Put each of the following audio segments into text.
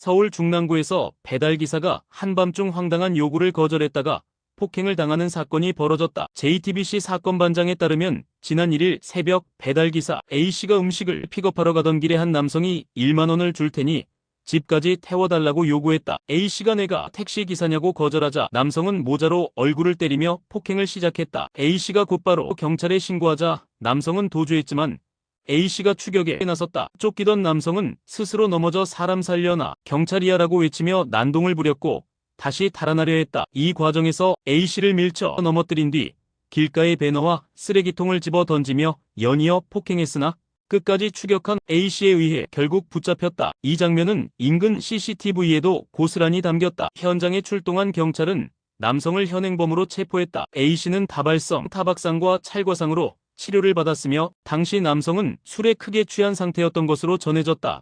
서울 중랑구에서 배달기사가 한밤중 황당한 요구를 거절했다가 폭행을 당하는 사건이 벌어졌다. JTBC 사건 반장에 따르면 지난 1일 새벽 배달기사 A씨가 음식을 픽업하러 가던 길에 한 남성이 1만 원을 줄 테니 집까지 태워달라고 요구했다. A씨가 내가 택시기사냐고 거절하자 남성은 모자로 얼굴을 때리며 폭행을 시작했다. A씨가 곧바로 경찰에 신고하자 남성은 도주했지만 A씨가 추격에 나섰다. 쫓기던 남성은 스스로 넘어져 사람 살려나 경찰이야라고 외치며 난동을 부렸고 다시 달아나려 했다. 이 과정에서 A씨를 밀쳐 넘어뜨린 뒤 길가에 배너와 쓰레기통을 집어 던지며 연이어 폭행했으나 끝까지 추격한 A씨에 의해 결국 붙잡혔다. 이 장면은 인근 CCTV에도 고스란히 담겼다. 현장에 출동한 경찰은 남성을 현행범으로 체포했다. A씨는 다발성 타박상과 찰과상으로 치료를 받았으며 당시 남성은 술에 크게 취한 상태였던 것으로 전해졌다.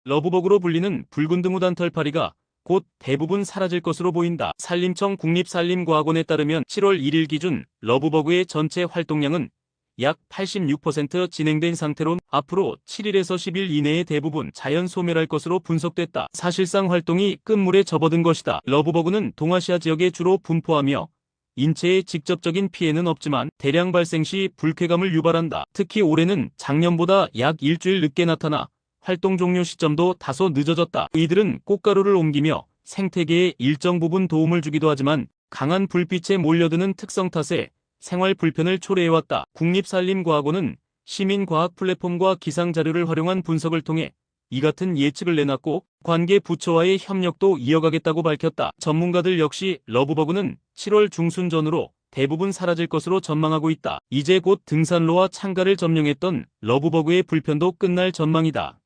러브버그로 불리는 붉은 드무단 털파리가 곧 대부분 사라질 것으로 보인다. 산림청 국립산림과학원에 따르면 7월 1일 기준 러브버그의 전체 활동량은 약 86% 진행된 상태로 앞으로 7일에서 10일 이내에 대부분 자연 소멸할 것으로 분석됐다. 사실상 활동이 끝물에 접어든 것이다. 러브버그는 동아시아 지역에 주로 분포하며 인체에 직접적인 피해는 없지만 대량 발생 시 불쾌감을 유발한다. 특히 올해는 작년보다 약 일주일 늦게 나타나 활동 종료 시점도 다소 늦어졌다. 이들은 꽃가루를 옮기며 생태계에 일정 부분 도움을 주기도 하지만 강한 불빛에 몰려드는 특성 탓에 생활 불편을 초래해왔다. 국립산림과학원은 시민과학 플랫폼과 기상자료를 활용한 분석을 통해 이 같은 예측을 내놨고 관계 부처와의 협력도 이어가겠다고 밝혔다. 전문가들 역시 러브버그는 7월 중순 전으로 대부분 사라질 것으로 전망하고 있다. 이제 곧 등산로와 창가를 점령했던 러브버그의 불편도 끝날 전망이다.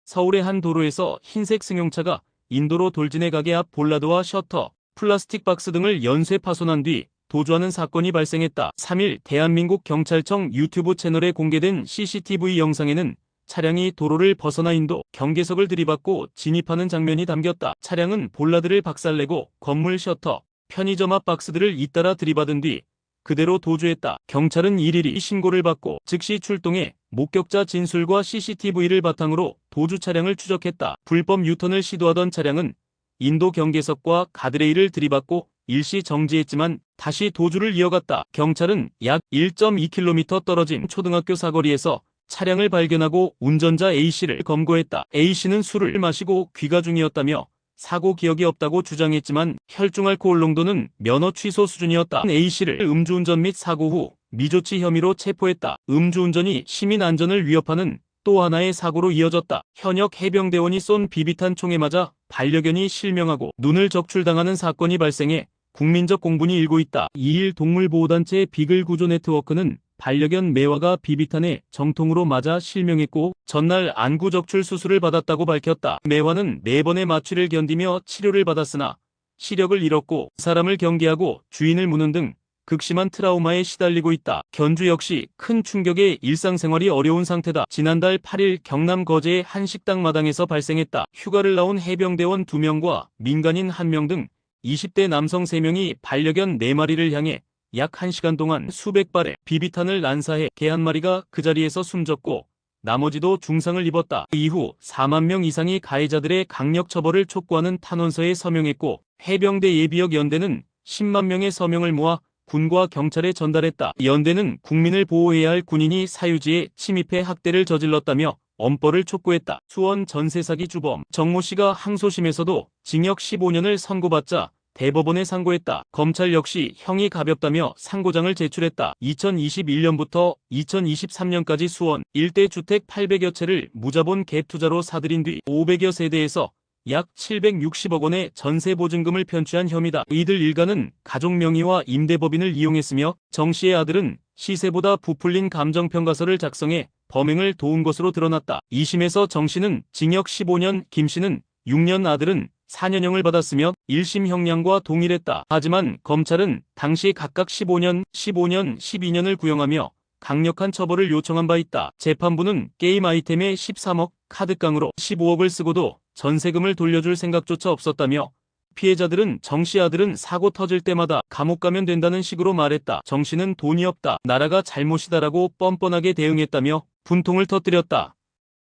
서울의 한 도로에서 흰색 승용차가 인도로 돌진해 가게 앞 볼라드와 셔터, 플라스틱 박스 등을 연쇄 파손한 뒤 도주하는 사건이 발생했다. 3일 대한민국 경찰청 유튜브 채널에 공개된 CCTV 영상에는 차량이 도로를 벗어나 인도 경계석을 들이받고 진입하는 장면이 담겼다. 차량은 볼라드를 박살내고 건물 셔터, 편의점 앞 박스들을 잇따라 들이받은 뒤 그대로 도주했다. 경찰은 일일이 신고를 받고 즉시 출동해 목격자 진술과 CCTV를 바탕으로 도주 차량을 추적했다. 불법 유턴을 시도하던 차량은 인도 경계석과 가드레일을 들이받고 일시 정지했지만 다시 도주를 이어갔다. 경찰은 약 1.2km 떨어진 초등학교 사거리에서 차량을 발견하고 운전자 A씨를 검거했다. A씨는 술을 마시고 귀가 중이었다며 사고 기억이 없다고 주장했지만 혈중 알코올 농도는 면허 취소 수준이었다. A씨를 음주운전 및 사고 후 미조치 혐의로 체포했다. 음주운전이 시민 안전을 위협하는 또 하나의 사고로 이어졌다. 현역 해병대원이 쏜 비비탄 총에 맞아 반려견이 실명하고 눈을 적출당하는 사건이 발생해 국민적 공분이 일고 있다. 2일 동물보호단체 비글 구조 네트워크는 반려견 매화가 비비탄에 정통으로 맞아 실명했고 전날 안구 적출 수술을 받았다고 밝혔다. 매화는 4번의 마취를 견디며 치료를 받았으나 시력을 잃었고 사람을 경계하고 주인을 무는 등 극심한 트라우마에 시달리고 있다. 견주 역시 큰 충격에 일상생활이 어려운 상태다. 지난달 8일 경남 거제의 한 식당 마당에서 발생했다. 휴가를 나온 해병대원 2명과 민간인 1명 등 20대 남성 3명이 반려견 4마리를 향해 약 1시간 동안 수백 발의 비비탄을 난사해 개 1마리가 그 자리에서 숨졌고 나머지도 중상을 입었다. 이후 4만 명 이상이 가해자들의 강력 처벌을 촉구하는 탄원서에 서명했고 해병대 예비역 연대는 10만 명의 서명을 모아 군과 경찰에 전달했다. 연대는 국민을 보호해야 할 군인이 사유지에 침입해 학대를 저질렀다며 엄벌을 촉구했다. 수원 전세 사기 주범 정모 씨가 항소심에서도 징역 15년을 선고받자 대법원에 상고했다. 검찰 역시 형이 가볍다며 상고장을 제출했다. 2021년부터 2023년까지 수원 일대 주택 800여 채를 무자본 갭 투자로 사들인 뒤 500여 세대에서 약 760억 원의 전세 보증금을 편취한 혐의다. 이들 일가는 가족 명의와 임대법인을 이용했으며 정 씨의 아들은 시세보다 부풀린 감정평가서를 작성해 범행을 도운 것으로 드러났다. 2심에서 정 씨는 징역 15년, 김 씨는 6년, 아들은 4년형을 받았으며 1심 형량과 동일했다. 하지만 검찰은 당시 각각 15년, 12년을 구형하며 강력한 처벌을 요청한 바 있다. 재판부는 게임 아이템에 13억, 카드깡으로 15억을 쓰고도 전세금을 돌려줄 생각조차 없었다며 피해자들은 정 씨 아들은 사고 터질 때마다 감옥 가면 된다는 식으로 말했다. 정 씨는 돈이 없다, 나라가 잘못이다라고 뻔뻔하게 대응했다며 분통을 터뜨렸다.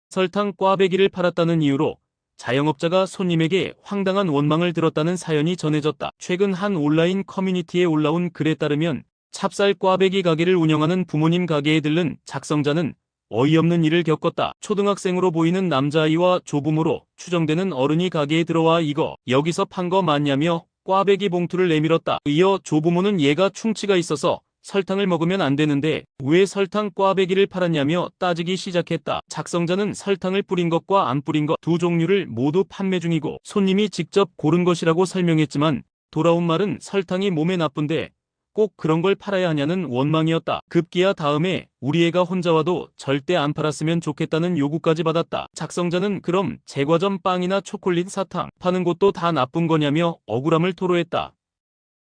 설탕 꽈배기를 팔았다는 이유로 자영업자가 손님에게 황당한 원망을 들었다는 사연이 전해졌다. 최근 한 온라인 커뮤니티에 올라온 글에 따르면 찹쌀 꽈배기 가게를 운영하는 부모님 가게에 들른 작성자는 어이없는 일을 겪었다. 초등학생으로 보이는 남자아이와 조부모로 추정되는 어른이 가게에 들어와 이거 여기서 판 거 맞냐며 꽈배기 봉투를 내밀었다. 이어 조부모는 얘가 충치가 있어서 설탕을 먹으면 안 되는데 왜 설탕 꽈배기를 팔았냐며 따지기 시작했다. 작성자는 설탕을 뿌린 것과 안 뿌린 것 두 종류를 모두 판매 중이고 손님이 직접 고른 것이라고 설명했지만 돌아온 말은 설탕이 몸에 나쁜데 꼭 그런 걸 팔아야 하냐는 원망이었다. 급기야 다음에 우리 애가 혼자 와도 절대 안 팔았으면 좋겠다는 요구까지 받았다. 작성자는 그럼 제과점 빵이나 초콜릿 사탕 파는 곳도 다 나쁜 거냐며 억울함을 토로했다.